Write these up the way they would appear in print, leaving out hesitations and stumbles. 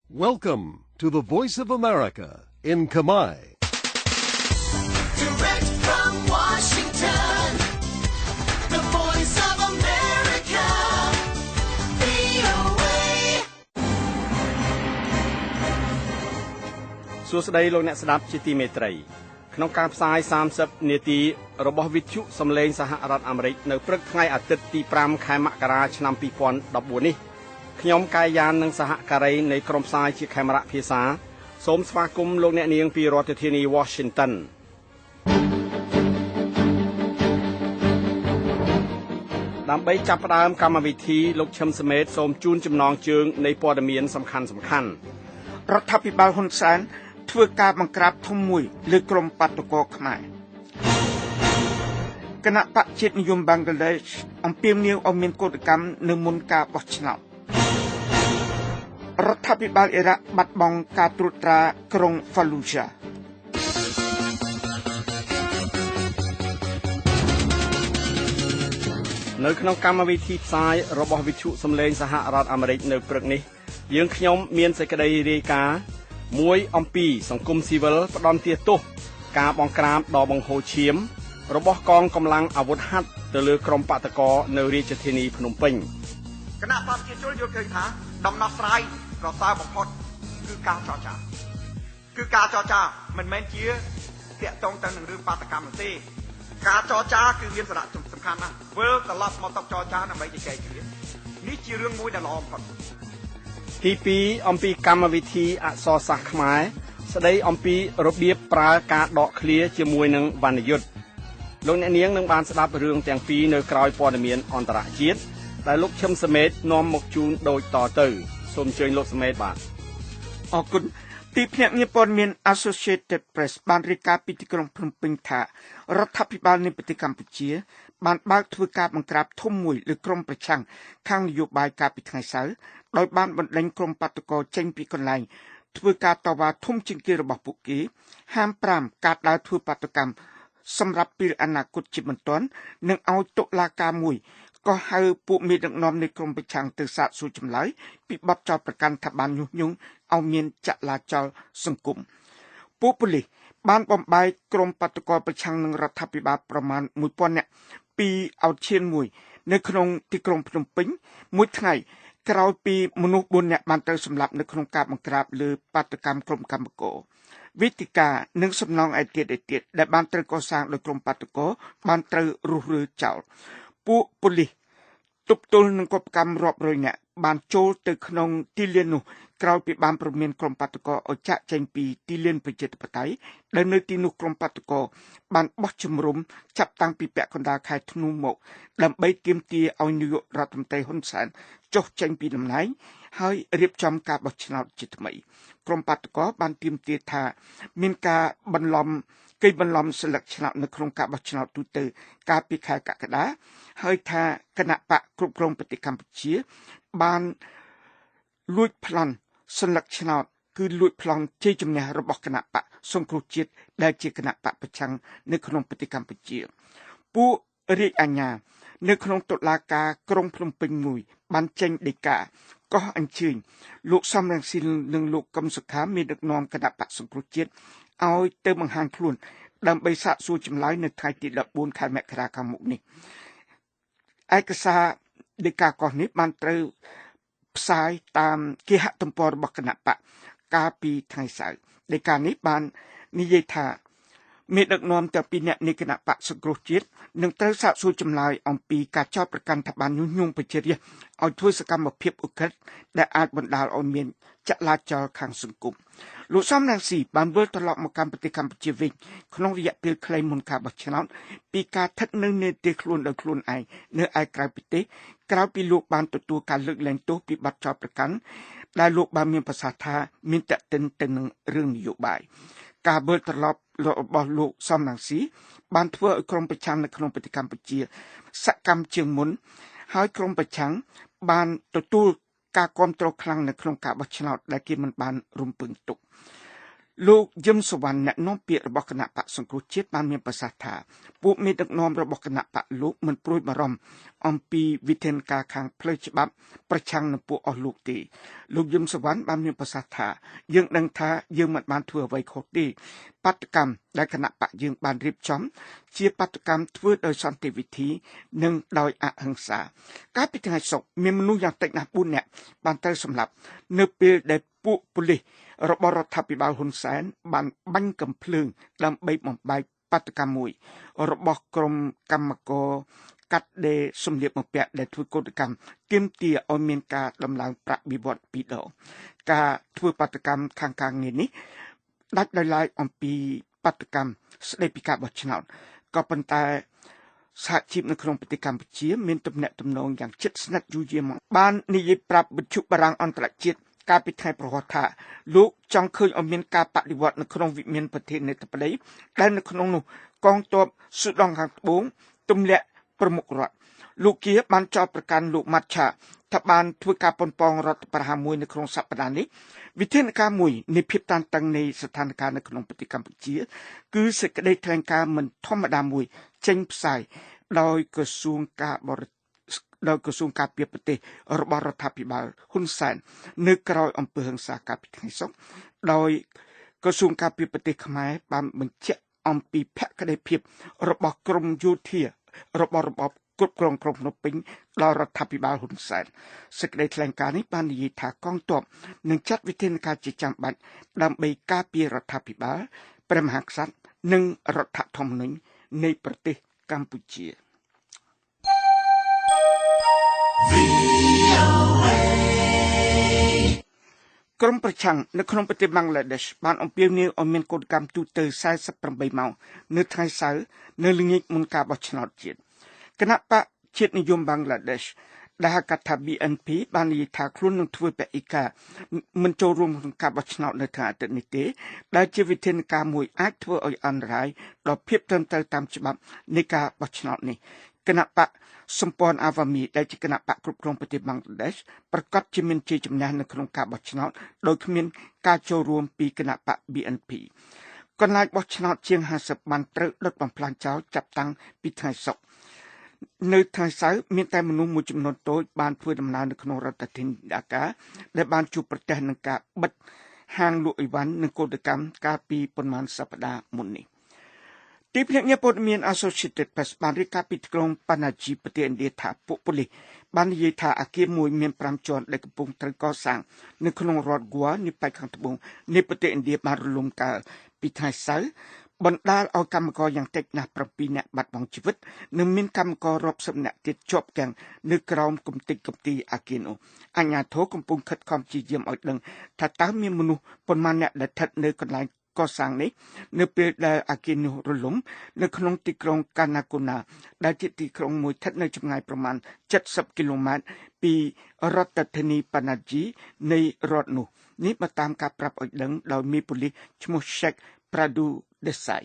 Welcome to the Voice of America in Khmer. Direct from Washington, the Voice of America, VOA. សួស្តីលោកអ្នកស្ដាប់ជាទីមេត្រីក្នុងការផ្សាយ30នាទីរបស់វិទ្យុសំឡេងសហរដ្ឋអាមេរិកនៅព្រឹកថ្ងៃអាទិត្យទី5ខែមករាឆ្នាំ2014នេះខ្ញុំកាយយ៉ាននិងសហការីនៃក្រុមផ្សាយជាខេមរៈភាសាសូមស្វាគមន៍លោកអ្នកនាងពីរដ្ឋធានី Washington ដើម្បីចាប់ផ្ដើមកម្មវិធីលោកឈឹមសមេតសូមជូនចំណងជើងនៃព័ត៌មានសំខាន់រដ្ឋាភិបាលហ៊ុនសែនធ្វើការបង្ក្រាបធំមួយលើក្រុមបាតុករខ្មែរគណៈបកជាតិនិយមបង់ក្លាដេសអំពាវនាវឲ្យមានកោតកម្មនៅមុនការបោះឆ្នោតរដ្ឋាភិបាលអ៊ីរ៉ាក់បាត់បង់ការត្រួតត្រាក្រុង Fallujah នៅក្នុងកម្មវិធីផ្សាយរបស់វិទ្យុសំឡេងសហរដ្ឋអាមេរិកនៅព្រឹកនេះយើងខ្ញុំមានសេចក្តីរាយការណ៍មួយអំពីសង្គមស៊ីវិលផ្ដន់ទាទោសការបង្ក្រាបដ៏បង្ហូរឈាមរបស់កងកម្លាំងអាវុធហត្ថទៅលើក្រុមបាតុករនៅរាជធានីភ្នំពេញគណៈបព្វជិជនយល់ឃើញថាដំណោះស្រាយប្រសើរបំផុតគឺការចរចាមិនមែនជាតាក់ទងទៅនឹងរឿងបាតកម្មទេការចរចាគឺមានសារៈសំខាន់ណាស់វិលត្រឡប់មកតុចរចាដើម្បីជជែកគ្នានេះជារឿងមួយដែលល្អបំផុតទី2អំពីកម្មវិធីអក្សរសាស្ត្រខ្មែរស្ដីអំពីរបៀបប្រើការដកឃ្លាជាមួយនឹងវណ្ណយុត្តិលោកអ្នកនាងនឹងបានស្ដាប់រឿងទាំងពីរនៅក្រោយព័ត៌មានអន្តរជាតិដែលលោកឈឹមសមេតនាំមកជូនដូចតទៅសូមអញ្ជើញលោកសមេតបាទអរគុណទីភ្នាក់ងារព័ត៌មាន Associated Press បានរាយការណ៍ពីទីក្រុងភ្នំពេញថារដ្ឋាភិបាលនៃប្រទេសកម្ពុជាបានបើកធ្វើការបង្ក្រាបធំមួយលើក្រុមប្រឆាំងខាងនយោបាយកាលពីថ្ងៃសៅរ៍ដោយបានបណ្ដេញក្រុមបាតុករចេញពីកន្លែងធ្វើការតវ៉ាធំជាងគេរបស់ពួកគេហាម5ការដើរធ្វើបាតុកម្មសម្រាប់ពេលអនាគតជាបន្ទាន់និងឲ្យតុលាការមួយក៏ហៅពួកមេដឹកនាំនៃក្រុមប្រឆាំងទៅសាកសួរចម្លើយពីបទចោទប្រកាន់ថាបានញុះញង់ឲ្យមានចលាចលសង្គមពួកប៉ូលីសបានបំបែកក្រុមបាតុករប្រឆាំងនឹងរដ្ឋាភិបាលប្រមាណ 1000 នាក់ពីអោតឈានមួយនៅក្នុងទីក្រុងភ្នំពេញមួយថ្ងៃក្រោយពីមនុស្ស4នាក់បានត្រូវសម្លាប់នៅក្នុងការបង្ក្រាបលើបាតុកម្មក្រុមកម្មករវេទិកានិងសំណង់ឯទៀតដែលបានត្រូវកសាងដោយក្រុមបាតុករបានត្រូវរុះរើចោលពួកប៉ូលីសទប់ទល់នឹងកុបកម្មរាប់រយនាក់បានចូលទៅក្នុងទីលាននោះក្រោយពីបានព្រមានក្រុមបាតុករឲ្យចាក់ចេញពីទីលានប្រជាធិបតេយ្យដែលនៅទីនោះក្រុមបាតុករបានបោះជំរំចាប់តាំងពីពាក់កណ្ដាលខែធ្នូមកដើម្បីទាមទារឲ្យនាយករដ្ឋមន្ត្រីហ៊ុនសែនចុះចេញពីតំណែងហើយរៀបចំការបោះឆ្នោតជាថ្មីក្រុមបាតុករបានទាមទារថាមានការបន្លំស្លឹកឆ្នោតនៅក្នុងការបោះឆ្នោតទូទៅកាលពីខែកក្កដាហើយថាគណៈបកគ្រប់គ្រងប្រទេសកម្ពុជាបានលួចប្លន់ស្លឹកឆ្នោតគឺលួចប្លន់ជ័យជំនះរបស់គណៈបកសង្គ្រោះជាតិដែលជាគណៈបកប្រឆាំងនៅក្នុងប្រទេសកម្ពុជាពួករាជអាជ្ញានៅក្នុងតុលាការក្រុងភ្នំពេញមួយបានចេញដីកាកោះអញ្ជើញលោកសំរងស៊ីលនិងលោកកឹមសុខាមានដឹកនាំគណៈបកសង្គ្រោះជាតិឲ្យទៅបង្ហាញខ្លួនដើម្បីសាកសួរចម្លើយនៅថ្ងៃទី14ខែមករាខាងមុខនេះឯកសារដីកាកោះនេះបានត្រូវផ្សាយតាមគេហទំព័ររបស់គណៈបកកាលពីថ្ងៃសៅរ៍ដីកានេះបាននិយាយថាមេដឹកនាំទាំងពីរនាក់នៃគណៈបកសង្គ្រោះជាតិនឹងត្រូវសាកសួរចម្លើយអំពីការចោទប្រកាន់ថាបានញុះញង់ប្រជារាស្ត្រឲ្យធ្វើសកម្មភាពឧក្រិដ្ឋដែលអាចបណ្ដាលឲ្យមានចលាចលខាងសង្គមលោកសំរងស៊ីបានវិលត្រឡប់មកកាន់ប្រទេសកម្ពុជាវិញក្នុងរយៈពេលខ្លីមុនការបោះឆ្នោតពីការស្ថិតនៅនៃទីខ្លួនដោយខ្លួនឯងនៅឯក្រៅប្រទេសក្រោយពីលោកបានទទួលការលើកលែងទោសពីបទចោទប្រកាន់ដែលលោកបានមានប្រសាសន៍ថាមានតេតិនទៅនឹងរឿងនយោបាយការវិលត្រឡប់របស់លោកសំរងស៊ីបានធ្វើឲ្យក្រុមប្រឆាំងនៅក្នុងប្រទេសកម្ពុជាសកម្មជាងមុនហើយក្រុមប្រឆាំងបានទទួលការគាំទ្រខ្លាំងនៅក្នុងការបោះឆ្នោតដែលគេមិនបានរំពឹងទុក លោកយឹមសវណ្ណអ្នកនាំពាក្យរបស់គណៈបកសង្គ្រោះជាតិបានមានប្រសាសន៍ថាពួកមេដឹកនាំរបស់គណៈបកលោកមិនព្រួយបារម្ភអំពីវិធានការខាងផ្លូវច្បាប់ប្រឆាំងនឹងពួកអស់លោកទេលោកយឹមសវណ្ណបានមានប្រសាសន៍ថាយើងដឹងថាយើងមិនបានធ្វើអ្វីខុសទេបាតុកម្មដែលគណៈបកយើងបានរៀបចំជាបាតុកម្មធ្វើដោយសន្តិវិធីនិងដោយអហិង្សាកាលពីថ្ងៃសុក្រមានមនុស្សយ៉ាងតិចណាស់4នាក់បានត្រូវសម្លាប់នៅពេលដែលពួកប៉ូលីសរបស់រដ្ឋាភិបាលហ៊ុនសែនបានបាញ់កាំភ្លើងដើម្បីបំបែកបាតុកម្មមួយរបស់ក្រុមកម្មករកាត់ដេរសម្លៀកបំពាក់ដែលធ្វើកោតកម្មទាមទារឲ្យមានការដំឡើងប្រាក់បៀវត្ស2ដងការធ្វើបាតុកម្មខាងការងារនេះដាច់ដោយឡែកអំពីបាតុកម្មស្ដីពីការបោះឆ្នោតក៏ប៉ុន្តែសហជីពនៅក្នុងប្រទេសកម្ពុជាមានទំនាក់ទំនងយ៉ាងជិតស្និទ្ធយូរយារមកបាននិយាយប្រាប់វិទ្យុបារាំងអន្តរជាតិកាលពីថ្ងៃប្រហ័សថាលោកចង់ឃើញឲ្យមានការបដិវត្តនៅក្នុងវិមានប្រធានាធិបតីដែលនៅក្នុងនោះកងទ័ពស៊ូដង់ខាងត្បូងទម្លាក់ប្រមុខរដ្ឋលោកជាបានចោទប្រកាន់លោកម៉ាត់ឆាថាបានធ្វើការប៉ុនប៉ងរដ្ឋប្រហារមួយនៅក្នុងសប្តាហ៍នេះវិធានការមួយនៃភាពតានតឹងនៃស្ថានភាពនៅក្នុងប្រទេសកម្ពុជាគឺសេចក្តីថ្លែងការណ៍មិនធម្មតាមួយចេញផ្សាយដោយក្រសួងការពារប្រទេសរបស់រដ្ឋាភិបាលហ៊ុនសែននៅក្រោយអំពើហិង្សាកាលពីថ្ងៃសុក្រដោយក្រសួងការពារប្រទេសខ្មែរបានបញ្ជាក់អំពីភក្តីភាពរបស់ក្រមយោធារបស់របបគ្រប់គ្រងក្រុងភ្នំពេញដល់រដ្ឋាភិបាលហ៊ុនសែនសេចក្តីថ្លែងការណ៍នេះបាននិយាយថាកងទ័ពនឹងចាត់វិធានការជាចាំបាច់ដើម្បីការពាររដ្ឋាភិបាលព្រះមហាក្សត្រនិងរដ្ឋធម្មនុញ្ញនៃប្រទេសកម្ពុជាក្រុមប្រឆាំងនៅក្នុងប្រទេសបង់ក្លាដេសបានអំពាវនាវឲ្យមានកោតកម្មទូទៅ48ម៉ោងនៅថ្ងៃសៅរ៍នៅល្ងាចមុនការបោះឆ្នោតជាតិគណៈបកជាតិនិយមបង់ក្លាដេសដែលហៅកាត់ថា BNP បាននិយាយថាខ្លួននឹងធ្វើបេក្ខការមិនចូលរួមក្នុងការបោះឆ្នោតនៅថ្ងៃអាទិត្យនេះទេដែលជាវិធានការមួយអាចធ្វើឲ្យអន្តរាយដល់ភាពត្រឹមត្រូវតាមច្បាប់នៃការបោះឆ្នោតនេះគណៈបកសម្ព័ន្ធអាវ៉ាមីដែលជាគណៈបកគ្រប់គ្រងប្រទេសបង់ក្លាដេសប្រកាសជាមានជ័យជំនះនៅក្នុងការបោះឆ្នោតដោយគ្មានការចូលរួមពីគណៈបក BNP កន្លែងបោះឆ្នោតជាង50បានត្រូវដុតបំផ្លាញចោលចាប់តាំងពីថ្ងៃសុក្រនៅថ្ងៃសៅរ៍មានតែមនុស្សមួយចំនួនតូចបានធ្វើដំណើរនៅក្នុងរដ្ឋធានីដាកាដែលបានជួបប្រទះនឹងការបិទហាងលក់អីវ៉ាន់និងកោតកម្មកាលពីប្រមាណសប្តាហ៍មុននេះទីភ្នាក់ងារព័ត៌មាន Associated Press បានរាយការណ៍ពីក្រុងប៉ាណាជីប្រទេសឥណ្ឌាថាពួកប៉ូលីសបាននិយាយថាអគារមួយមាន5ជាន់ដែលកំពុងត្រូវកសាងនៅក្នុងរដ្ឋ Goa នៃប៉ែកខាងត្បូងនៃប្រទេសឥណ្ឌាបានរលំកាលពីថ្ងៃសៅរ៍បណ្ដាលឲ្យកម្មករយ៉ាងតិចណាស់7នាក់បាត់បង់ជីវិតនិងមានកម្មកររាប់សិបនាក់ទៀតជាប់គាំងនៅក្រោមគំទេចកំទីអគារនោះអាជ្ញាធរកំពុងខិតខំព្យាយាមឲ្យដឹងថាតើមានមនុស្សប៉ុន្មានអ្នកដែលស្ថិតនៅកន្លែងកសាងនេះនៅពេលដែលអគារនោះរលំនៅក្នុងទីក្រុងកាណាកូណាដែលជាទីក្រុងមួយស្ថិតនៅចម្ងាយប្រមាណ70គីឡូម៉ែត្រពីរដ្ឋធានីប៉ាណាជីនៃរដ្ឋនោះនេះបើតាមការប្រាប់ឲ្យដឹងដោយមេប៉ូលីសឈ្មោះ Sheikh Pradu Desai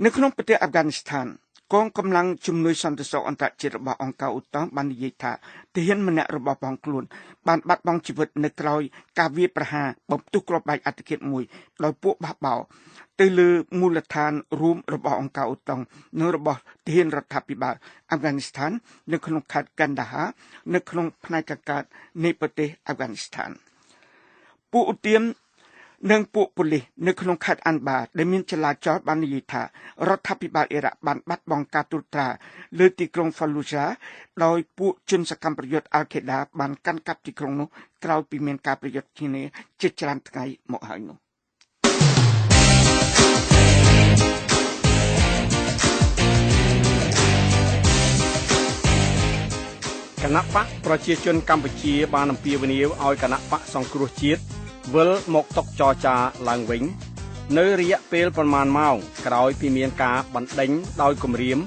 នៅក្នុងប្រទេសអាហ្វហ្គានីស្ថានកងកម្លាំងជំនួយសន្តិសុខអន្តរជាតិរបស់អង្គការឧតុង្គបាននិយាយថាទាហានម្នាក់របស់បងខ្លួនបានបាត់បង់ជីវិតនៅក្រោយការវាយប្រហារបំផ្ទុះគ្រាប់បែកអត្តឃាតមួយដោយពួកបះបោរទៅលើមូលដ្ឋានរួមរបស់អង្គការឧតុង្គនិងរបស់ទាហានរដ្ឋាភិបាលអាហ្វហ្គានីស្ថាននៅក្នុងខេត្តកាន់ដាហានៅក្នុងផ្នែកខាងកើតនៃប្រទេសអាហ្វហ្គានីស្ថានពួកឧទាមនិងពួកប៉ូលីសនៅក្នុងខេត្តអានបាដែលមានចលាចលបាននិយាយថារដ្ឋាភិបាលអ៊ីរ៉ាក់បានបាត់បង់ការត្រួតត្រាលើទីក្រុង Fallujah ដោយពួកជនសកម្មប្រយុទ្ធ Al-Qaeda បានកាន់កាប់ទីក្រុងនោះក្រោយពីមានការប្រយុទ្ធគ្នាជាច្រើនថ្ងៃមកហើយនោះគណៈបកប្រជាជនកម្ពុជាបានអំពាវនាវឲ្យគណៈបកសង្គ្រោះជាតិវិលមកតុចរចាឡើងវិញនៅរយៈពេលប្រមាណម៉ោងក្រោយពីមានការបណ្ដេញដោយគម្រាម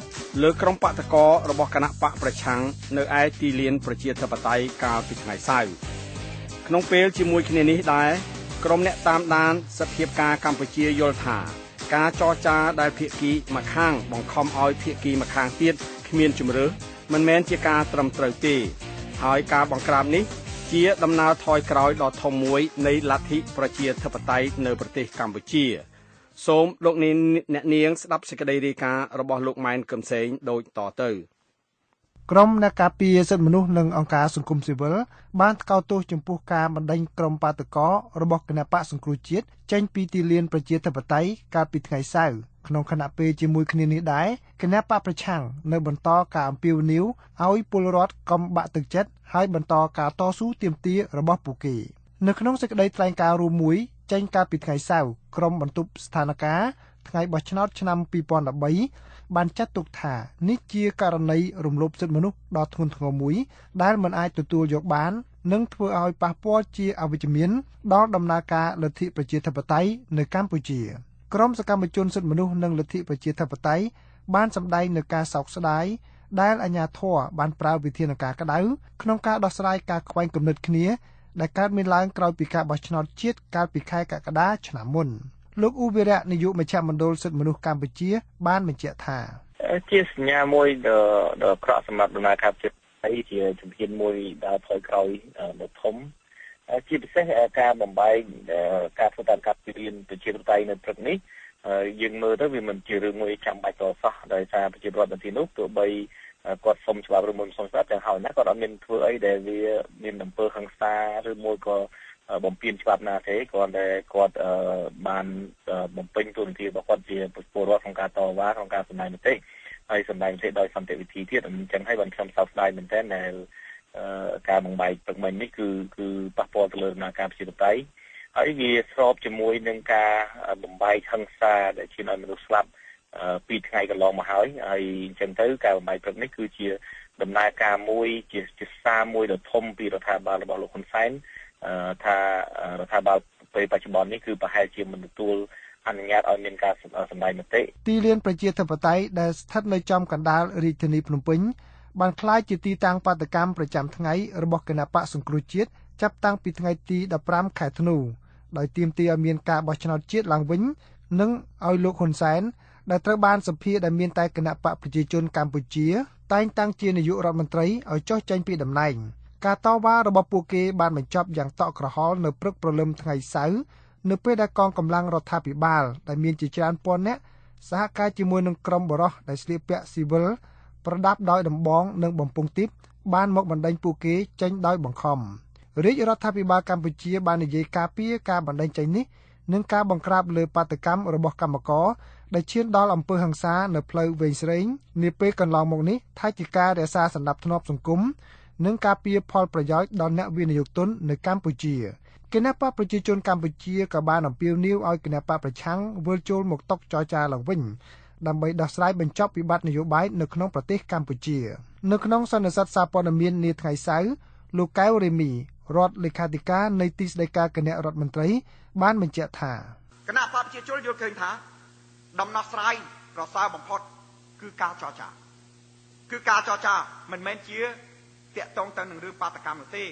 លើក្រុមបដករបស់គណៈបកប្រឆាំងនៅឯទីលានប្រជាធិបតេយ្យកាលពីថ្ងៃសៅរ៍ក្នុងពេលជាមួយគ្នានេះដែរក្រុមអ្នកតាមដានសិទ្ធិភាពការកម្ពុជាយល់ថាការចរចាដែលភាគីម្ខាងបង្ខំឲ្យភាគីម្ខាងទៀតគ្មានជំរឿស មិនមែនជាការត្រឹមត្រូវទេហើយការបង្ក្រាបនេះជាដំណើរថយក្រោយដ៏ធំមួយនៃលទ្ធិប្រជាធិបតេយ្យនៅប្រទេសកម្ពុជាសូមលោកអ្នកនាងស្ដាប់សេចក្តីរាយការណ៍របស់លោកម៉ែនកឹមសេងដូចតទៅក្រុមអ្នកការពារសិទ្ធិមនុស្សនិងអង្គការសង្គមស៊ីវិលបានថ្កោលទោសចំពោះការបណ្តេញក្រុមបាតកោរបស់គណបកសង្គ្រោះជាតិចេញពីទីលានប្រជាធិបតេយ្យកាលពីថ្ងៃសៅរ៍ក្នុងខណៈពេលជាមួយគ្នានេះដែរគណបកប្រឆាំងនៅបន្តការអំពាវនាវឲ្យពលរដ្ឋកុំបាក់ទឹកចិត្តហើយបន្តការតស៊ូទាមទាររបស់ពួកគេនៅក្នុងសេចក្តីថ្លែងការណ៍រួមមួយចេញកាលពីថ្ងៃសៅរ៍ក្រុមបន្ទប់ស្ថានភាពថ្ងៃបោះឆ្នោតឆ្នាំ2013បានចាត់ទុកថានេះជាករណីរំលោភសិទ្ធិមនុស្សដ៏ធ្ងន់ធ្ងរមួយដែលមិនអាចទទួលយកបាននិងធ្វើឲ្យប៉ះពាល់ជាអវិជ្ជមានដល់ដំណើរការលទ្ធិប្រជាធិបតេយ្យនៅកម្ពុជាក្រុមសកម្មជនសិទ្ធិមនុស្សនិងលទ្ធិប្រជាធិបតេយ្យបានសម្ដែងនូវការសោកស្ដាយដែលអាជ្ញាធរបានប្រើវិធានការក្តៅក្នុងការដោះស្រាយការខ្វែងគំនិតគ្នាដែលកើតមានឡើងក្រោយពីការបោះឆ្នោតជាតិកាលពីខែកក្កដាឆ្នាំមុនលោកឧវិរៈនាយកមជ្ឈមណ្ឌលសិទ្ធិមនុស្សកម្ពុជាបានបញ្ជាក់ថាជាសញ្ញាមួយដ៏ក្រក់សម្រាប់ដំណើរការជាតិជាជំហានមួយដែលថយក្រោយដ៏ធំជាពិសេសការបំបែកការធ្វើតាមការពិរៀនប្រជាធិបតេយ្យនៅព្រឹកនេះយើងមើលទៅវាមិនជារឿងមួយចាំបាច់តសោះដោយសារប្រជាពលរដ្ឋនៅទីនោះទោះបីគាត់សុំច្បាប់ឬមិនសុំច្បាប់ទាំងហើយណាគាត់អត់មានធ្វើអីដែលវាមានអំពើហិង្សាឬមួយក៏បំពេញច្បាប់ណាទេគាត់តែគាត់បានបំពេញទូនាទីរបស់គាត់ជាពលរដ្ឋក្នុងការតវ៉ាក្នុងការសម្ដែងមតិហើយសម្ដែងមតិដោយសន្តិវិធីទៀតអញ្ចឹងហើយបានខ្ញុំសោកស្ដាយមែនទែនដែលការបំបែកព្រឹកមិញនេះគឺប៉ះពាល់ទៅលើដំណើរការប្រជាធិបតេយ្យហើយវាស្របជាមួយនឹងការបំបែកហិង្សាដែលជាឲ្យមនុស្សស្លាប់2ថ្ងៃកន្លងមកហើយអញ្ចឹងទៅការបំបែកព្រឹកនេះគឺជាដំណើរការមួយជាសារមួយដ៏ធំពីរដ្ឋាភិបាលរបស់លោកហ៊ុនសែនថារដ្ឋាភិបាលពេលបច្ចុប្បន្ននេះគឺប្រហែលជាមិនទទួលអនុញ្ញាតឲ្យមានការសម្ដែងមតិទីលានប្រជាធិបតេយ្យដែលស្ថិតនៅចំកណ្ដាលរាជធានីភ្នំពេញបានក្លាយជាទីតាំងបាតកម្មប្រចាំថ្ងៃរបស់គណបកសង្គ្រោះជាតិចាប់តាំងពីថ្ងៃទី15ខែធ្នូដោយទាមទារឲ្យមានការបោះឆ្នោតជាតិឡើងវិញនិងឲ្យលោកហ៊ុនសែនដែលត្រូវបានសភាដែលមានតែគណបកប្រជាជនកម្ពុជាតែងតាំងជានាយករដ្ឋមន្ត្រីឲ្យចុះចេញពីតំណែងការតវ៉ារបស់ពួកគេបានបញ្ចប់យ៉ាងតក់ក្រហល់នៅព្រឹកព្រលឹមថ្ងៃសៅរ៍នៅពេលដែលកងកម្លាំងរដ្ឋាភិបាលដែលមានជាច្រើនពាន់នាក់សហការជាមួយនឹងក្រុមបរិសុទ្ធដែលស្លៀកពាក់ស៊ីវិលប្រដាប់ដោយដំបងនិងបំពង់ទីបបានមកបណ្ដេញពួកគេចេញដោយបង្ខំរាជរដ្ឋាភិបាលកម្ពុជាបាននិយាយការពារការបណ្ដេញចេញនេះនិងការបង្ក្រាបលើបាតកម្មរបស់កម្មករដែលឈានដល់អំពើហិង្សានៅផ្លូវវែងស្រេងនាពេលកន្លងមកនេះថាជាការរក្សាសណ្ដាប់ធ្នាប់សង្គមនិងការពារផលប្រយោជន៍ដល់អ្នកវិនិយោគទុននៅកម្ពុជាគណបកប្រជាជនកម្ពុជាក៏បានអំពាវនាវឲ្យគណបកប្រឆាំងវិលចូលមកតុចរចាឡើងវិញដើម្បីដោះស្រាយបញ្ចប់វិបត្តិនយោបាយនៅក្នុងប្រទេសកម្ពុជានៅក្នុងសន្និសីទសារព័ត៌មាននាថ្ងៃសៅរ៍លោកកែវរេមីរដ្ឋលេខាធិការនៃទីស្តីការគណៈរដ្ឋមន្ត្រីបានបញ្ជាក់ថាគណៈបកប្រជាជនយល់ឃើញថាដំណោះស្រាយប្រសើរបំផុតគឺការចរចាមិនមែនជាតាក់ទងទៅនឹងរឿងបាតកម្មនោះទេ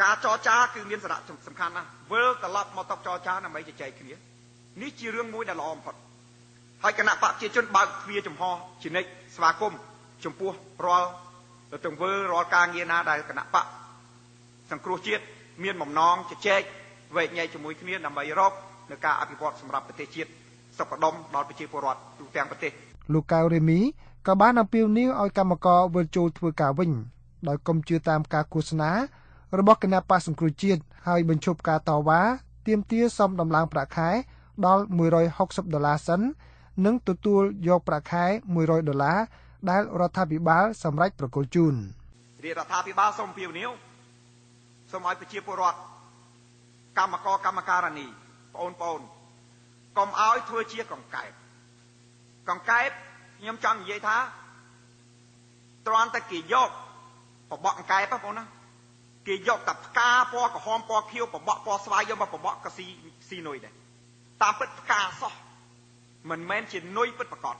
ការចរចាគឺមានសារៈសំខាន់ណាស់វិលត្រឡប់មកតុចរចាដើម្បីជជែកគ្នានេះជារឿងមួយដែលល្អបំផុតហើយគណៈបកប្រជាជនបើកទ្វារចំហជានិច្ចស្វាគមន៍ចំពោះរាល់ទង្វើរាល់ការងារណាដែលគណៈបកសង្គ្រោះជាតិមានបំណងជជែកវែកញែកជាមួយគ្នាដើម្បីរកនៅការអភិវឌ្ឍសម្រាប់ប្រទេសជាតិសុខដុមដល់ប្រជាពលរដ្ឋទូទាំងប្រទេសលោកកៅរេមីក៏បានអំពាវនាវឲ្យកម្មករវិលចូលធ្វើការវិញដោយកុំជឿតាមការឃោសនារបស់គណៈបកសង្គ្រោះជាតិហើយបញ្ឈប់ការតវ៉ាទាមទារសមដំឡើងប្រាក់ខែដល់$160សិននិងទទួលយកប្រាក់ខែ$100ដែលរដ្ឋាភិបាលសម្រេចប្រគល់ជូនរដ្ឋាភិបាលសូមអំពាវនាវសូមឲ្យប្រជាពលរដ្ឋកម្មករកម្មការិនីបងប្អូនកុំឲ្យធ្វើជាកង្កែបខ្ញុំចង់និយាយថាទ្រាំតែគេយកបបក់កង្កែបបងប្អូនណាគេយកតែផ្កាពណ៌ក្រហមពណ៌ខៀវបបក់ពណ៌ស្វាយយកមកបបក់ក៏ស៊ីនុយដែរតាមពិតផ្កាសោះមិនមែនជានុយពិតប្រាកដ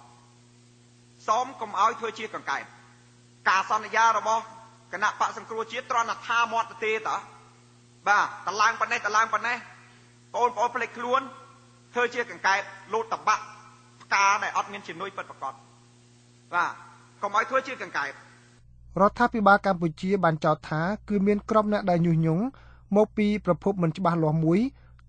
សូមកុំឲ្យធ្វើជាកង្កែបការសន្យារបស់គណៈបកសង្គ្រោះជាតិត្រង់ថាមាត់ទៅទេតើបាទតឡើងប៉ុណ្ណេះបងប្អូនភ្លេចខ្លួនធ្វើជាកង្កែបលោតតបាក់ផ្កាដែលអត់មានជំនួយពិតប្រាកដបាទកុំឲ្យធ្វើជាកង្កែប រដ្ឋាភិបាលកម្ពុជាបានចោទថាគឺមានក្រុមអ្នកដែលញុះញង់មកពីប្រភពមិនច្បាស់លាស់មួយ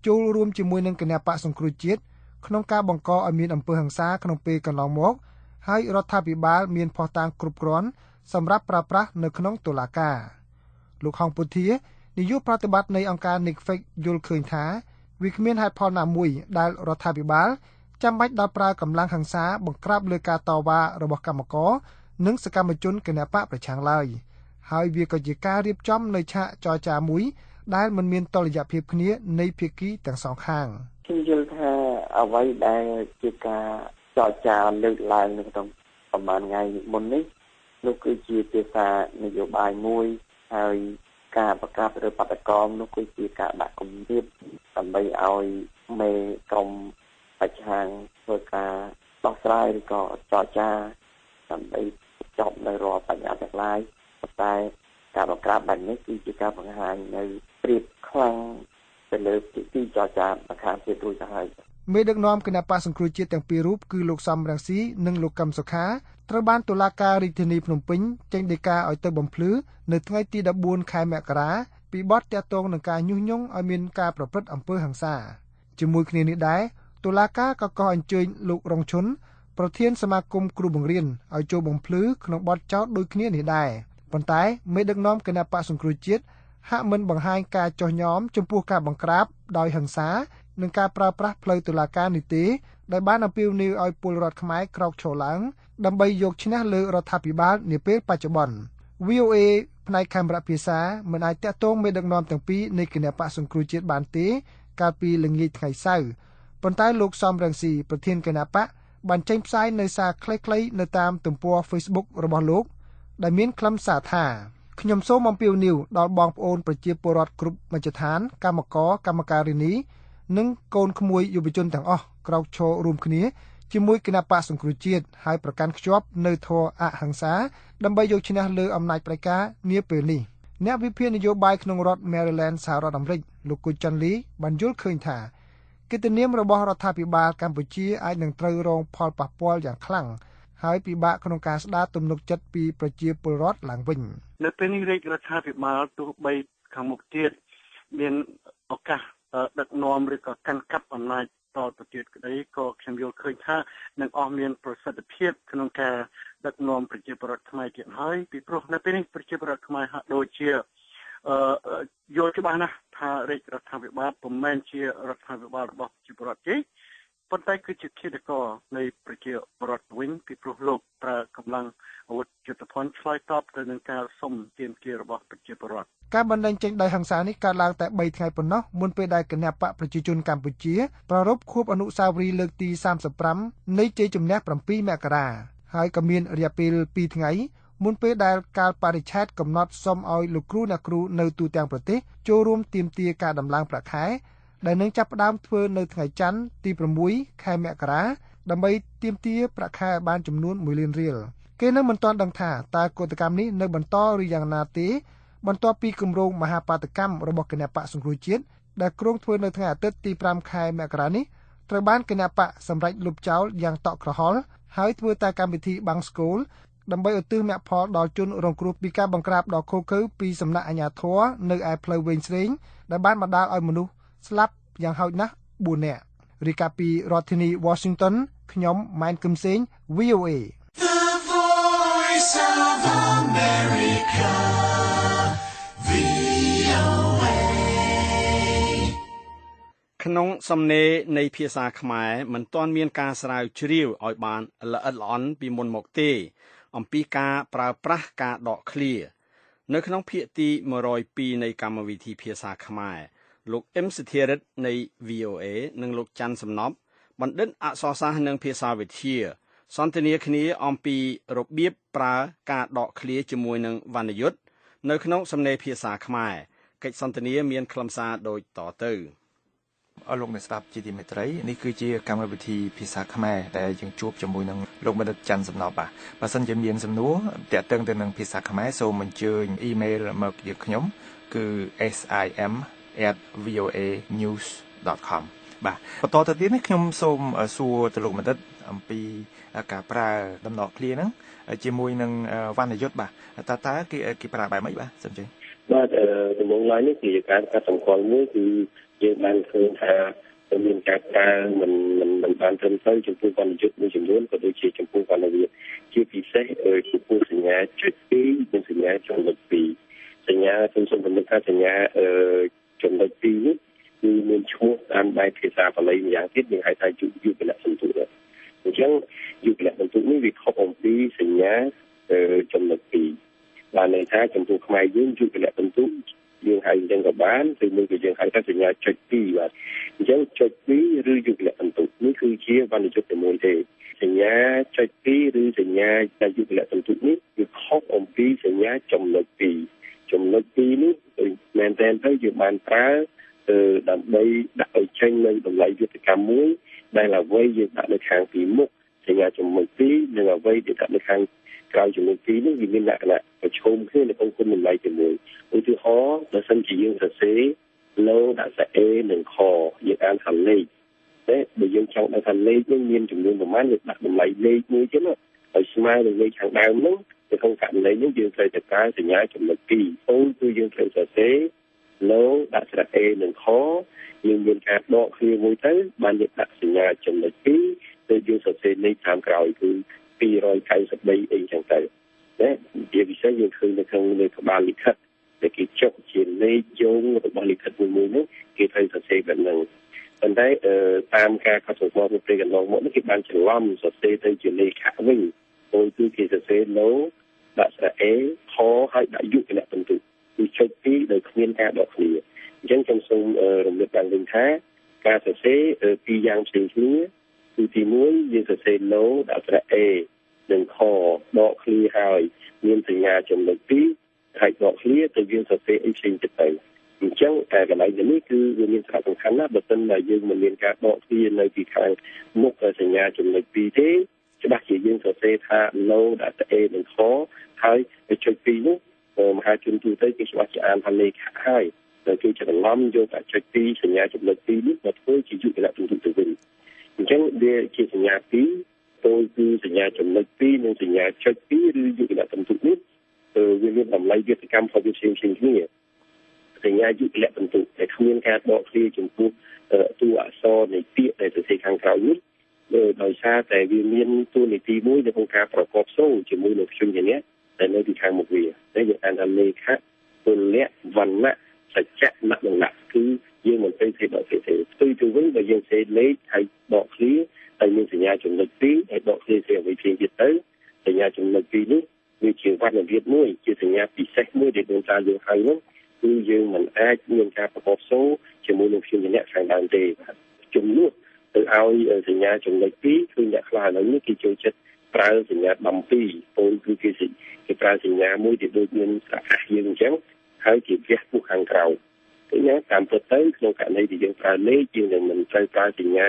ចូលរួមជាមួយនឹងគណបកសង្គ្រោះជាតិក្នុងការបង្កឲ្យមានអំពើហិង្សាក្នុងពេលកន្លងមកហើយរដ្ឋាភិបាលមានភស្តុតាងគ្រប់គ្រាន់សម្រាប់ប្រើប្រាស់នៅក្នុងតុលាការលោកហងពុធានាយកប្រតិបត្តិនៃអង្គការ Nigfix យល់ឃើញថាវាគ្មានហេតុផលណាមួយដែលរដ្ឋាភិបាលចាំបាច់ដល់ប្រើកម្លាំងហិង្សាបង្ក្រាបលើការតវ៉ារបស់កម្មករនិងសកម្មជនគណបកប្រឆាំងឡើយហើយវាក៏ជាការរៀបចំនៅឆាកចរចាមួយដែលមិនមានតុល្យភាពគ្នានៃភាគីទាំងសងខាងខ្ញុំយល់ថាអ្វីដែលជាការចរចាលើកឡើងនៅក្នុងប្រហែលថ្ងៃមុននេះនោះគឺជាភាសានយោបាយមួយហើយការប្រកាសឬបដកម្មនោះគឺជាការដាក់គំនាបដើម្បីឲ្យមេក្រុមប្រឆាំងធ្វើការដោះស្រាយឬក៏ចរចាដើម្បីចប់នៅរាល់បញ្ហាទាំងឡាយប៉ុន្តែការបង្ក្រាបបែបនេះគឺជាការបង្ហាញនៅព្រៀបខ្លាំងទៅលើទីចរចាម្ខាងទៀតរួចទៅហើយមេដឹកនាំគណបកសង្គ្រោះជាតិទាំងពីររូបគឺលោកសំរងស៊ីនិងលោកកឹមសុខាត្រូវបានតុលាការរាជធានីភ្នំពេញចេញដីកាឲ្យទៅបំភ្លឺនៅថ្ងៃទី14ខែមករាពីបទទាក់ទងនឹងការញុះញង់ឲ្យមានការប្រព្រឹត្តអំពើហិង្សាជាមួយគ្នានេះដែរតុលាការក៏កោះអញ្ជើញលោករងឈុនប្រធានសមាគមគ្រូបង្រៀនឲ្យចូលបំភ្លឺក្នុងបទចោទដូចគ្នានេះដែរប៉ុន្តែមេដឹកនាំគណបកសង្គ្រោះជាតិហាក់មិនបង្ហាញការចោះញោមចំពោះការបង្ក្រាបដោយហិង្សានិងការប្រើប្រាស់ផ្លូវតុលាការនេះទេដែលបានអំពាវនាវឲ្យពលរដ្ឋខ្មែរក្រោកឈរឡើងដើម្បីយកឈ្នះលើរដ្ឋាភិបាលនាពេលបច្ចុប្បន្ន VOA ផ្នែកកាមេរ៉ាភាសាមិនអាចតាក់ទងមេដឹកនាំទាំងពីរនៃគណបកសង្គ្រោះជាតិបានទេកាលពីល្ងាចថ្ងៃសៅរ៍ប៉ុន្តែលោកសំរងស៊ីប្រធានគណបកបានចេញផ្សាយនៅសារខ្លីៗនៅតាមទំព័រ Facebook របស់លោកដែលមានខ្លឹមសារថាខ្ញុំសូមអំពាវនាវដល់បងប្អូនប្រជាពលរដ្ឋគ្រប់មជ្ឈដ្ឋានកម្មករកម្មការិនីនិងកូនក្មួយយុវជនទាំងអស់ក្រោកឈររួមគ្នាជាមួយគណបកសង្គ្រោះជាតិហើយប្រកាន់ខ្ជាប់នៅធម៌អហិង្សាដើម្បីយកឈ្នះលើអំណាចផ្ដាច់ការនាពេលនេះអ្នកវិភាគនយោបាយក្នុងរដ្ឋ Maryland សហរដ្ឋអាមេរិកលោកគុជចាន់លីបានយល់ឃើញថាកិត្តិនាមរបស់រដ្ឋាភិបាលកម្ពុជាអាចនឹងត្រូវរងផលប៉ះពាល់យ៉ាងខ្លាំងហើយពិបាកក្នុងការស្ដារទំនុកចិត្តពីប្រជាពលរដ្ឋឡើងវិញនៅពេលនេះរាជរដ្ឋាភិបាលទោះបីខាងមុខទៀតមានឱកាសដឹកនាំឬក៏កាន់កាប់អំណាចតទៅទៀតក្តីក៏ខ្ញុំយល់ឃើញថានឹងអស់មានប្រសិទ្ធភាពក្នុងការដឹកនាំប្រជាពលរដ្ឋខ្មែរទៀតហើយពីព្រោះនៅពេលនេះប្រជាពលរដ្ឋខ្មែរហាក់ដូចជាយល់ច្បាស់ណាស់ថារាជរដ្ឋាភិបាលពុំមែនជារដ្ឋាភិបាលរបស់ប្រជាពលរដ្ឋទេប៉ុន្តែគឺជាឃាតករនៃប្រជាពលរដ្ឋវិញពីព្រោះលោកប្រើកម្លាំងអាវុធយុទ្ធភ័ណ្ឌឆ្លើយតបទៅនឹងការសុំទាមទាររបស់ប្រជាពលរដ្ឋការបណ្តេញចេញដោយហិង្សានេះកើតឡើងតែ3ថ្ងៃប៉ុណ្ណោះមុនពេលដែលគណបកប្រជាជនកម្ពុជាប្រារព្ធខួបអនុស្សាវរីយ៍លើកទី35នៃជ័យជំនះ7មករាហើយក៏មានរយៈពេល2ថ្ងៃមុនពេលដែលកាលបរិច្ឆេទកំណត់សុំឲ្យលោកគ្រូអ្នកគ្រូនៅទូទាំងប្រទេសចូលរួមទាមទារការដំឡើងប្រាក់ខែដែលនឹងចាប់ផ្ដើមធ្វើនៅថ្ងៃច័ន្ទទី6ខែមករាដើម្បីទាមទារប្រាក់ខែបានចំនួន1លានរៀលគេនៅមិនទាន់ដឹងថាតើកតកម្មនេះនៅបន្តឬយ៉ាងណាទេបន្ទាប់ពីគម្រោងមហាបាតកម្មរបស់គណបកសង្គ្រោះជាតិដែលគ្រោងធ្វើនៅថ្ងៃអាទិត្យទី5ខែមករានេះត្រូវបានគណបកសម្រេចលុបចោលយ៉ាងតក់ក្រហល់ហើយធ្វើតែកម្មវិធីបាំងស្កូលដើម្បីឧទ្ទិសមគ្គផលដល់ជនរងគ្រោះពីការបង្ក្រាបដ៏ឃោរឃៅពីសំណាក់អាជ្ញាធរនៅឯផ្លូវវែងស្រេងដែលបានបណ្ដាលឲ្យមនុស្សស្លាប់យ៉ាងហោចណាស់4នាក់រាយការណ៍ពីរដ្ឋធានី Washington ខ្ញុំម៉ែនគឹមសេង VOA The Voice of America VOA ក្នុងសំណេរនៃភាសាខ្មែរមិនទាន់មានការស្រាវជ្រាវឲ្យបានល្អិតល្អន់ពីមុនមកទេអំពីការប្រើប្រាស់ការដកឃ្លានៅក្នុងភាគទី102នៃកម្មវិធីភាសាខ្មែរលោកអ៊ឹមសធិរិទ្ធនៃ VOA និងលោកច័ន្ទសំណប់បណ្ឌិតអក្សរសាស្ត្រនិងភាសាវិទ្យាសន្ទនាគ្នាអំពីរបៀបប្រើការដកឃ្លាជាមួយនឹងវណ្ណយុត្តនៅក្នុងសំណេរភាសាខ្មែរកិច្ចសន្ទនាមានខ្លឹមសារដូចតទៅអរលោកអ្នកស្ដាប់ជាទីមេត្រីនេះគឺជាកម្មវិធីភាសាខ្មែរដែលយើងជួបជាមួយនឹងលោកបណ្ឌិតច័ន្ទសំណប់បើសិនជាមានសំណួរទាក់ទងទៅនឹងភាសាខ្មែរសូមអញ្ជើញអ៊ីមែលមកយើងខ្ញុំគឺ sim@voanews.com បាទបន្តទៅទៀតនេះខ្ញុំសូមសួរទៅលោកបណ្ឌិត អំពីការប្រើដំណក់ឃ្លាហ្នឹងជាមួយនឹងវណ្ណយុទ្ធបាទតើគេប្រើបែបម៉េចបាទសូមជឿបាទដំណងឡើយនេះជាការកាត់សម្គាល់មួយគឺយើងបានឃើញថាមានការប្រើមិនបានត្រឹមត្រូវចំពោះវណ្ណយុទ្ធមួយចំនួនក៏ដូចជាចំពោះវណ្ណវិទ្យាជាពិសេសចំពោះសញ្ញាចុច2និងសញ្ញាចំណុច2សញ្ញាខ្ញុំសូមបញ្ជាក់ថាសញ្ញាចំណុច2នេះគឺមានឈ្មោះតាមបែបភាសាបាលីម្យ៉ាងទៀតយើងហៅថាយុគលសន្ទុះអញ្ចឹងយុគលសន្ទុះនេះវាខុសអំពីសញ្ញាចំណុច2បានន័យថាចំពោះខ្មែរយើងយុគលសន្ទុះយើងហៅអញ្ចឹងក៏បានឬមួយក៏យើងហៅថាសញ្ញាចុច2បាទអញ្ចឹងចុច2ឬយុគលសន្ទុះនេះគឺជាវណ្ណយុទ្ធតែមួយទេសញ្ញាចុច2ឬសញ្ញាយុគលសន្ទុះនេះវាខុសអំពីសញ្ញាចំណុច2ចំណុច2នេះមែនតើទៅយើងបានប្រើដើម្បីដាក់ឲ្យចេញនៅតម្លៃយុទ្ធកម្មមួយដែលអ្វីយើងដាក់នៅខាងពីមុខសញ្ញាចំណុច2និងអ្វីដែលដាក់នៅខាងក្រៅចំណុច2នេះវាមានលក្ខណៈប្រឈមគ្នានៅក្នុងគុណតម្លៃជាមួយឧទាហរណ៍បើសិនជាយើងសរសេរលោដាក់ស្អេនិងខយើងអានថាលេខតែបើយើងចង់ដាក់ថាលេខនេះមានចំនួនប្រមាណយើងដាក់តម្លៃលេខមួយទៀតហើយស្មើនឹងលេខខាងដើមនោះនៅក្នុងករណីនេះយើងត្រូវតែប្រើសញ្ញាចំណុច2អូនគឺយើងត្រូវសរសេរលោដាក់ស្អេនិងខយើងមានការដកគ្នាមួយទៅបានយើងដាក់សញ្ញាចំណុច2ទៅយើងសរសេរលេខតាមក្រោយគឺ293អីចឹងទៅណាជាពិសេសយើងឃើញនៅក្នុងលើក្បាលលិខិតដែលគេចុះជាលេខយោងរបស់លិខិតមួយនោះគេត្រូវសរសេរបែបហ្នឹងប៉ុន្តែតាមការកត់សម្គាល់ពីកន្លងមកនេះគេបានច្រឡំសរសេរទៅជាលេខវិញពលគឺគេសរសេរលោដាក់ស្អេខហើយដាក់យុគលសន្ទុះគឺចុច2ដោយគ្មានការដកគ្នាអញ្ចឹងខ្ញុំសូមរំលឹកឡើងវិញថាការសរសេរពីរយ៉ាងផ្សេងគ្នាគឺទី1យើងសរសេរលោដាក់ស្អេនិងខដកគ្នាហើយមានសញ្ញាចំណុច2ហើយដកគ្នាទៅយើងសរសេរអីផ្សេងទៀតទៅអញ្ចឹងតែកន្លែងនេះគឺវាមានសារៈសំខាន់ណាស់បើមិនតែយើងមិនមានការដកគ្នានៅពីខាងមុខសញ្ញាចំណុច2ទេច្បាស់ជាយើងសរសេរថាលោដាក់ស្អេនិងខហើយចុច2នោះមហាជនទូទៅគេច្បាស់ជាអានថាលេខហើយតែគេច្រឡំយកតែចុច2សញ្ញាចំណុច2នេះមកធ្វើជាយុគលសន្ទុះទៅវិញអញ្ចឹងវាជាសញ្ញា2ពោលគឺសញ្ញាចំណុច2និងសញ្ញាចុច2ឬយុគលសន្ទុះនេះវាមានតម្លៃវិទ្យាកម្មផ្សេងគ្នាសញ្ញាយុគលសន្ទុះដែលគ្មានការដកគ្នាចំពោះតួអក្សរនៃពាក្យដែលសរសេរខាងក្រោយនេះដោយសារតែវាមានតួនាទីមួយនៅក្នុងការប្រកបសូរជាមួយនឹងព្យញ្ជនៈដែលនៅទីខាងមុខវាដែលយើងអានថាលេខៈពលៈវណ្ណៈសច្ចៈលក្ខណៈគឺយើងមិនទៅសេដកទេផ្ទុយទៅវិញបើយើងសេលេខហើយដកគ្នាហើយមានសញ្ញាចំណុច2ហើយដកគ្នាសេអ្វីផ្សេងទៀតទៅសញ្ញាចំណុច2នេះវាជាវណ្ណវិទ្យាមួយជាសញ្ញាពិសេសមួយដែលយើងតាមយើងហៅនោះគឺយើងមិនអាចមានការប្រកបសូរជាមួយនឹងព្យញ្ជនៈខាងដើមទេជំនួសទៅឲ្យសញ្ញាចំណុច2គឺអ្នកខ្លះឥឡូវនេះគេចូលចិត្តប្រើសញ្ញា12ពោលគឺគេប្រើសញ្ញាមួយដែលដូចមានប្រកាសយើងអញ្ចឹងហើយជាវះពុះខាងក្រៅគឺណាតាមពិតទៅក្នុងករណីដែលយើងប្រើលេខយើងនឹងមិនត្រូវប្រើសញ្ញា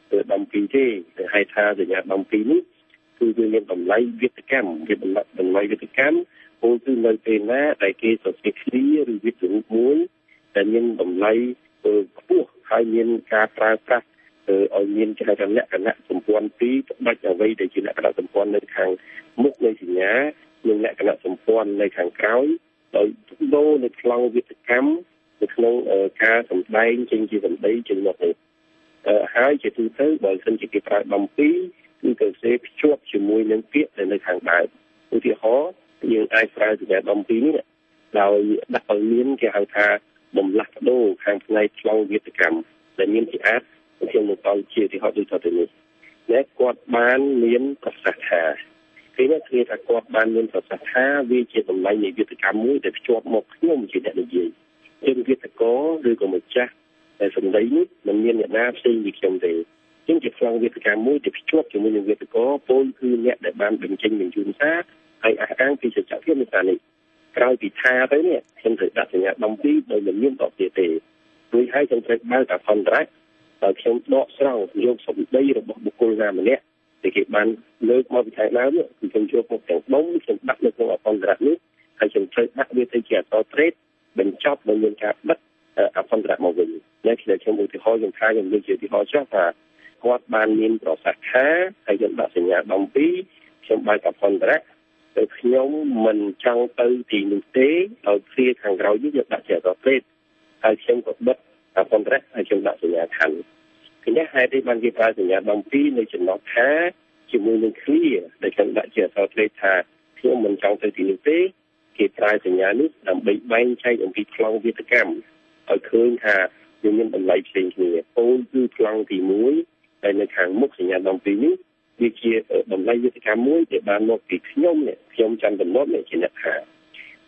12ទេតែហៅថាសញ្ញា12នេះគឺវាមានតម្លៃវិទ្យាកម្មវាតម្លៃវិទ្យាកម្មពោលគឺនៅពេលណាដែលគេសរសេរឃ្លាឬវិទ្យារូបមួយដែលមានតម្លៃខ្ពស់ហើយមានការប្រើប្រាស់ឲ្យមានគេហៅថាលក្ខណៈសម្ព័ន្ធពីរផ្ដាច់អ្វីដែលជាលក្ខណៈសម្ព័ន្ធនៅខាងមុខនៃសញ្ញានិងលក្ខណៈសម្ព័ន្ធនៅខាងក្រោយដោយដូរនៅខ្លងវិទ្យាកម្មនៅក្នុងការសម្ដែងចេញជាសម្ដីចេញមកនេះហើយជាទូទៅបើសិនជាគេប្រើ12គឺទៅសេភ្ជាប់ជាមួយនឹងពាក្យនៅខាងដើមឧទាហរណ៍យើងអាចប្រើសញ្ញា12នេះដោយដាក់ឲ្យមានគេហៅថាបំលាស់បដូរខាងផ្នែកខ្លងវិទ្យាកម្មដែលមានជាអាចខ្ញុំនឹងតជាទីហោដូចទៅនេះអ្នកគាត់បានមានប្រសាសន៍ថាគេថាគាត់បានមានប្រសាសន៍ថាវាជាតម្លៃនៃវិទ្យាកម្មមួយដែលភ្ជាប់មកខ្ញុំជាអ្នកនិយាយជាវិទ្យាករឬក៏ម្ចាស់តែសម្ដីនេះមិនមានអ្នកណាផ្សេងពីខ្ញុំទេជាងជាខ្លងវិទ្យាកម្មមួយដែលភ្ជាប់ជាមួយនឹងវិទ្យាករពលគឺអ្នកដែលបានបញ្ចេញបញ្ជូនសារហើយអះអាងពីសច្ចភាពនៃការនេះក្រោយពីថាទៅនេះខ្ញុំត្រូវដាក់សញ្ញា12ដោយមិនមានតបទៀតទេរួចហើយខ្ញុំត្រូវបើកអខុនត្រៈហើយខ្ញុំដកស្រង់យកសម្ដីរបស់បុគ្គលណាម្នាក់ដែលគេបានលើកមកពីខាងដើមគឺខ្ញុំយកមកទាំងដុំខ្ញុំដាក់នៅក្នុងអខុនត្រៈនេះហើយខ្ញុំត្រូវដាក់វាទៅជាអក្សរត្រេតបញ្ចប់ដោយមានការបិទអខុនត្រៈមកវិញនេះគឺខ្ញុំឧទាហរណ៍ខ្ញុំថាខ្ញុំលើកជាឧទាហរណ៍ចុះថាហ គាត់បានមានប្រសាសន៍ថាហើយខ្ញុំដាក់សញ្ញាដំពីខ្ញុំបានកផុនត្រៈទៅខ្ញុំមិនចង់ទៅទីនោះទេឲ្យគ្រាខាងក្រោយនេះយកដាក់ជាអក្សរព្រេតហើយខ្ញុំក៏បិទកផុនត្រៈហើយខ្ញុំដាក់សញ្ញាខណ្ឌគឺនេះហេតុនេះបានគេប្រើសញ្ញាដំពីនៅចំណុចថាជាមួយនឹង clear ដែលខ្ញុំដាក់ជាអក្សរព្រេតថាខ្ញុំមិនចង់ទៅទីនោះទេគេប្រើសញ្ញានេះដើម្បីបែងចែកអំពីប្លង់វិទ្យកម្មឲ្យឃើញថាវាមានតម្លៃផ្សេងគ្នាអូនគឺប្លង់ទី1ដែលនៅខាងមុខសញ្ញាដំពីនេះវាជាតម្លៃវិទ្យកម្មមួយដែលបានមកពីខ្ញុំច័ន្ទដំណត់ជាអ្នកថា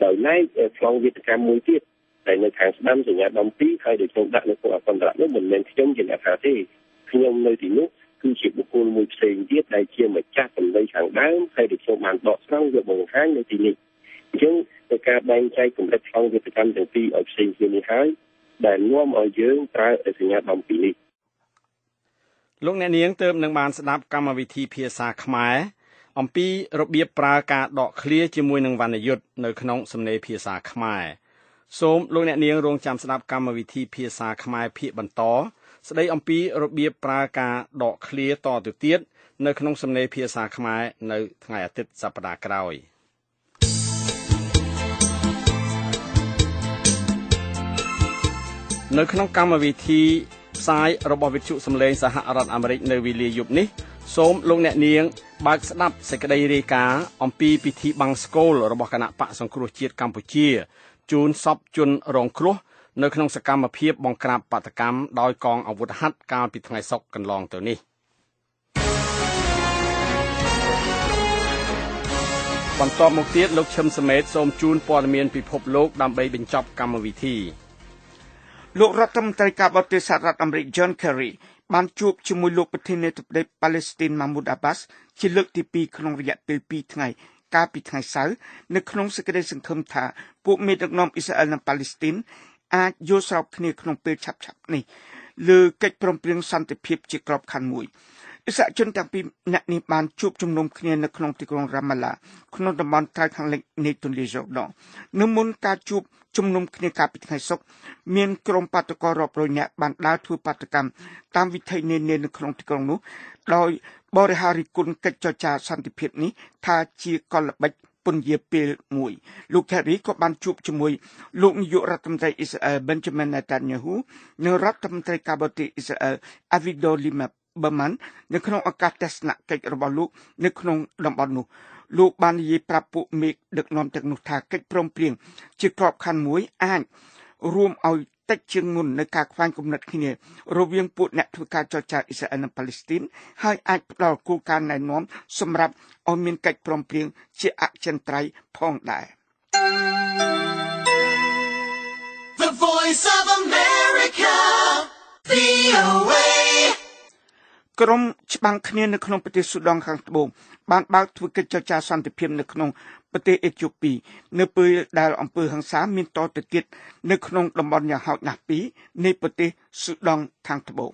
ដោយឡែកប្លង់វិទ្យកម្មមួយទៀតដែលនៅខាងស្ដាំសញ្ញាដំពីហើយដែលខ្ញុំដាក់នៅក្នុងអន្តរនោះមិនមែនខ្ញុំជាអ្នកថាទេខ្ញុំនៅទីនោះគឺជាបុគ្គលមួយផ្សេងទៀតដែលជាម្ចាស់តម្លៃខាងដើមហើយដែលខ្ញុំបានដកស្រង់យកបង្ហាញនៅទីនេះអញ្ចឹងในការបែងចែកកម្រិតប្លង់វិទ្យកម្មទាំងពីរឲ្យផ្សេងគ្នានេះហើយដែលនាំឲ្យយើងប្រើសញ្ញាដំពីនេះលោកអ្នកនាងទើបនឹងបានស្ដាប់កម្មវិធីភាសាខ្មែរអំពីរបៀបប្រើការដកឃ្លាជាមួយនឹងវណ្ណយុត្តនៅក្នុងសំណេរភាសាខ្មែរសូមលោកអ្នកនាងរងចាំស្ដាប់កម្មវិធីភាសាខ្មែរភាគបន្តស្ដីអំពីរបៀបប្រើការដកឃ្លាតទៅទៀតនៅក្នុងសំណេរភាសាខ្មែរនៅថ្ងៃអាទិត្យសប្តាហ៍ក្រោយនៅក្នុងកម្មវិធីផ្សាយរបស់វិទ្យុសំឡេងសហរដ្ឋអាមេរិកនៅវេលាយប់នេះសូមលោកអ្នកនាងបើកស្ដាប់សេចក្តីរាយការណ៍អំពីពិធីបង្សុកូលរបស់គណៈបកសង្គ្រោះជាតិកម្ពុជាជូនសពជនរងគ្រោះនៅក្នុងសកម្មភាពបង្ក្រាបបាតកម្មដោយកងអាវុធហត្ថកាលពីថ្ងៃសុក្រកន្លងទៅនេះបន្តមកទៀតលោកឈឹមសមេតសូមជូនព័ត៌មានពិភពលោកដើម្បីបញ្ចប់កម្មវិធីលោករដ្ឋមន្ត្រីការបរទេសសហរដ្ឋអាមេរិក John Kerry បានជួបជាមួយលោកប្រធានាធិបតីប៉ាឡេស្ទីន Mahmoud Abbas ជាលើកទី2ក្នុងរយៈពេល2ថ្ងៃកាលពីថ្ងៃសៅរ៍នៅក្នុងសេចក្តីសង្ឃឹមថាពួកមេដឹកនាំអ៊ីស្រាអែលនិងប៉ាឡេស្ទីនអាចយល់ស្របគ្នាក្នុងពេលឆាប់ៗនេះលើកិច្ចព្រមព្រៀងសន្តិភាពជាក្របខ័ណ្ឌមួយអិសរាជជនទាំងពីរអ្នកនេះបានជួបជុំនុំគ្នានៅក្នុងទីក្រុងរ៉ាម៉ាឡាក្នុងតំបន់ត្រើយខាងលិចនៃទន្លេយ៉ូដងនៅមុនការជួបជុំនុំគ្នាកាលពីថ្ងៃសុក្រមានក្រុមបាតុកររាប់រយនាក់បានដើរធ្វើបាតកម្មតាមវិធីនានានៅក្នុងទីក្រុងនោះដោយបរិហារិគុណកិច្ចចរចាសន្តិភាពនេះថាជាកលល្បិចពន្យាពេលមួយលោក Kerry ក៏បានជួបជាមួយលោកនាយករដ្ឋមន្ត្រីអ៊ីស្រាអែល Benjamin Netanyahu និងរដ្ឋមន្ត្រីការបរទេសអ៊ីស្រាអែល Avigdor Lieberman នៅក្នុងឱកាសទស្សនកិច្ចរបស់លោកនៅក្នុងតំបន់នោះលោកបាននិយាយប្រាប់ពួកមេដឹកនាំទាំងនោះថាកិច្ចព្រមព្រៀងជាក្របខ័ណ្ឌមួយអាចរួមឲ្យតិចជាងមុននៅការខ្វែងគំនិតគ្នារវាងពួកអ្នកធ្វើការចរចាអ៊ីស្រាអែលនិងប៉ាឡេស្ទីនហើយអាចផ្ដល់គោលការណ៍ណែនាំសម្រាប់ឲ្យមានកិច្ចព្រមព្រៀងជាអចិន្ត្រៃយ៍ផងដែរ The Voice of America VOA ក្រុមច្បាំងគ្នានៅក្នុងប្រទេសស៊ូដង់ខាងត្បូងបានបើកធ្វើកិច្ចចរចាសន្តិភាពនៅក្នុងប្រទេសអេត្យូពីនៅពេលដែលអំពើហិង្សាមានតទៅទៀតនៅក្នុងតំបន់យ៉ាងហោចណាស់2នៃប្រទេសស៊ូដង់ខាងត្បូង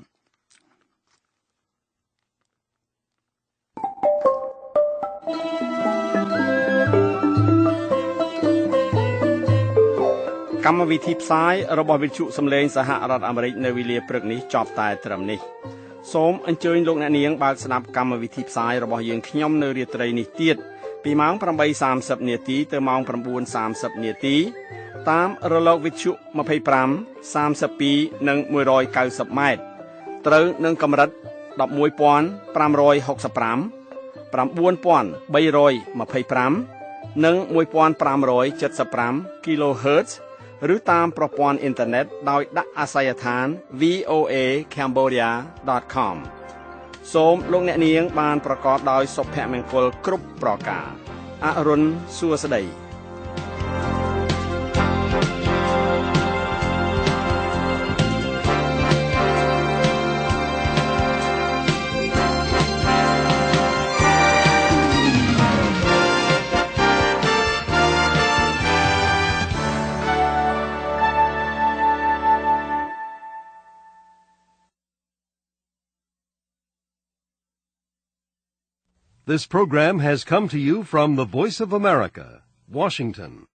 កម្មវិធីផ្សាយរបស់វិទ្យុសំឡេងសហរដ្ឋអាមេរិកនៅវេលាព្រឹកនេះចប់តែត្រឹមនេះសូមអញ្ជើញលោកអ្នកនាងបើកស្ដាប់កម្មវិធីផ្សាយរបស់យើងខ្ញុំនៅរាត្រីនេះទៀតពីម៉ោង 8:30 នាទីទៅម៉ោង 9:30 នាទីតាមរលកវិទ្យុ25 32 និង 190 ម៉ែត្រត្រូវនឹងកម្រិត 11,565 9,325 និង 1,575 kHz ឬតាមប្រព័ន្ធអ៊ីនធឺណិតដោយដាក់អាសយដ្ឋាន voacambodia.com សូមលោកអ្នកនាងបានប្រកបដោយសុភមង្គលគ្រប់ប្រការអរុនសួស្តីThis program has come to you from the Voice of America, Washington.